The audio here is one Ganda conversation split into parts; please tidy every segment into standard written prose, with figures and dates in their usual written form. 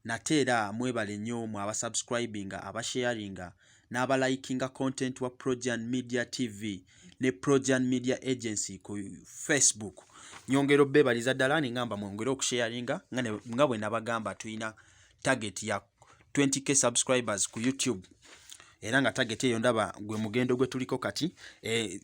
Natera mwebale nnyo mu abasubscribinga, abasharinga n'abalikinga content wa Projan Media TV ne Projan Media Agency ku Facebook. Nyongero bebaliza ddala ngamba mwongere okusharinga nga bwe nabagamba tuyina target ya 20k subscribers ku YouTube. Era nga target eyo ndaba gwe mugendo gwe tuliko kati.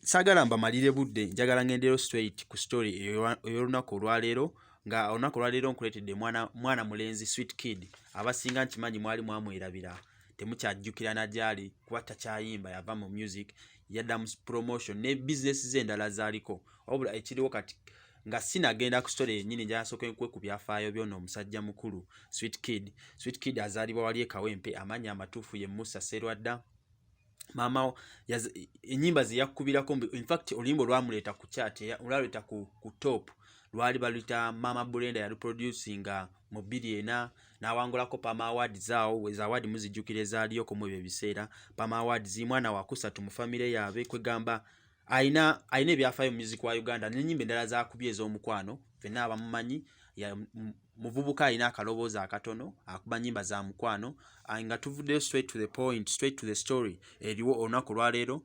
Sagala mbamalire budde, njagala ngendero straight ku story ey'olunaku olwaleero. Nga olunaku olwaleero nkuletedde mwana mulenzi Sweet Kid. Abasinga nkimanyi mwali mwamwerabira temukyajjukira najali kuba takyayimba, yava mu music, yadda mu promotion ne business ze endala zaaliko. Wabula ekiriwo kati nga sinagenda ku story yennyini njasooka enkwe ku byafaayo by'ono omusajja mukulu Sweet Kid. Sweet Kid azaalibwa wali e Kawempe, amanya amatuufu ye Musa Serwadda. Mama ennyimba ze yakubirako, in fact oluyimba lwamuleeta ku chart, olwaleeta ku top lwali balita Mama Brenda yali producinga mu 2004 n'awangulako Pama Awards zaawo. Weza award muzijjukire zaaliyo mu ebyo ebiseera. Pama Awards mwana wa kusatu mu famire yaabe, kwegamba aina ebyafaayo mu music wa Uganda n'ennyimba endala zaakubye ez'omukwano. Ffenna abamumanyi muvubuka alina akaloboozi akatono akuba nnyimba za mukwano. Nga tuvuddeyo straight to the point, straight to the story. Eriwo olunaku lwaleero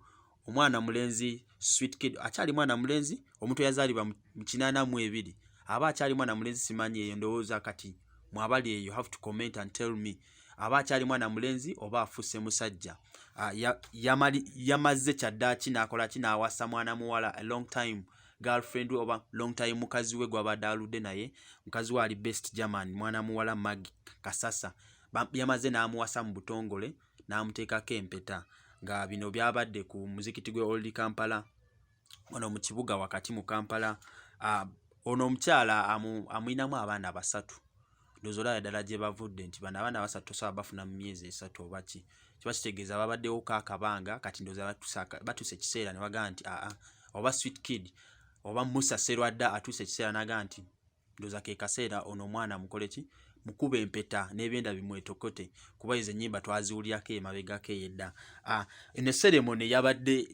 omwana mulenzi Sweet Kid akyali mwana mulenzi, omuntu yazaalibwa mu 82. Aba akyali mwana mulenzi simanyi eyo ndowooza kati mwabali eyo, you have to comment and tell me aba akyali mwana mulenzi oba afuuse musajja. Yamaze kyaddaaki n'akola ki, n'awasa mwana muwala a long time girlfriend oba long time mukazi we gwabadde aludde naye. Mukazi we ali best German, mwana muwala Maggie Kasasa. Yamaze n'amuwasa mu butongole n'amuteekako empeta. Nga bino byabadde ku muzikiti gwe Old Kampala ono mu kibuga wakati mu Kampala. Ono omukyala amwinamu abaana basatu. Ndozolaya ddala gye bavudde nti bano abaana basatu tosobola bafuna mu myezi esatu oba ki. Kiba kitegeeza babaddewo kaakabanga, kati ndowooza batuuse ekiseera ne bagamba nti oba Sweet Kid oba Musa Serwadda atuuse ekiseera n'agamba nti ndowooza ke kaseera ono omwana mukole ki, mukuba empeta n'ebyenda bimwetokote kuba ezo ennyimba twaziwulirako emabegako ey'edda. Eno ceremony yabadde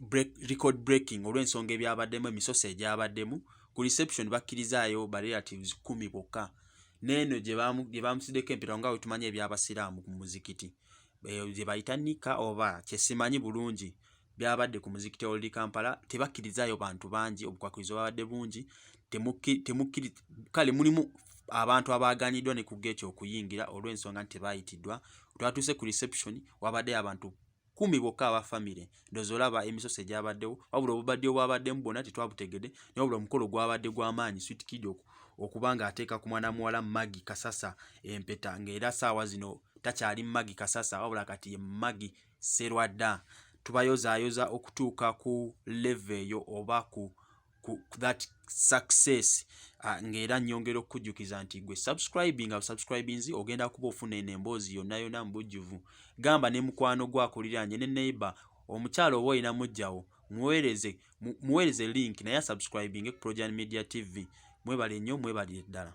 record breaking olw'ensonga ebyabaddemu, emisoso egyabaddemu. Ku reception bakkirizaayo ba relatives 10 bokka. N'eno gye bamusiddeko empeta nga bwe tumanyi eby'abasiraamu ku muzikiti gye bayita nika oba kyesimanyi bulungi, byabadde ku muzikiti Old Kampala. Tebakkirizaayo bantu bangi, obukwakkulizo babadde bungi. Kale mulimu abantu abaganiddwa ne ku gate okuyingira olw'ensonga nti tebaayitiddwa. Twatuuse ku reception wabadde abantu 10 bokka aba family. Ndowooza olaba emisoso egyabaddewo, wabula obubadde obwabaddemu bwonna tetwabutegedde, naye wabula omukolo gwabadde gw'amaanyi Sweet Kid okuba ng'ateeka ku mwana muwala Maggie Kasasa empeta, ng'era saawa zino takyali Maggie Kasasa wabula kati ye Maggie Serwadda. Tubayozaayoza okutuuka ku level eyo oba ku that success. Ng'era nnyongera okukujjukiza nti gwe subscribinzi ogenda kuba ofuna eno emboozi yonna mu bujjuvu. Gamba ne mukwano gwakuliranye ne neighbor, omukyalo oba olina mujjawo muweereze link naye subscribing ku Projan Media TV. Mwebale nnyo, mwebalire ddala.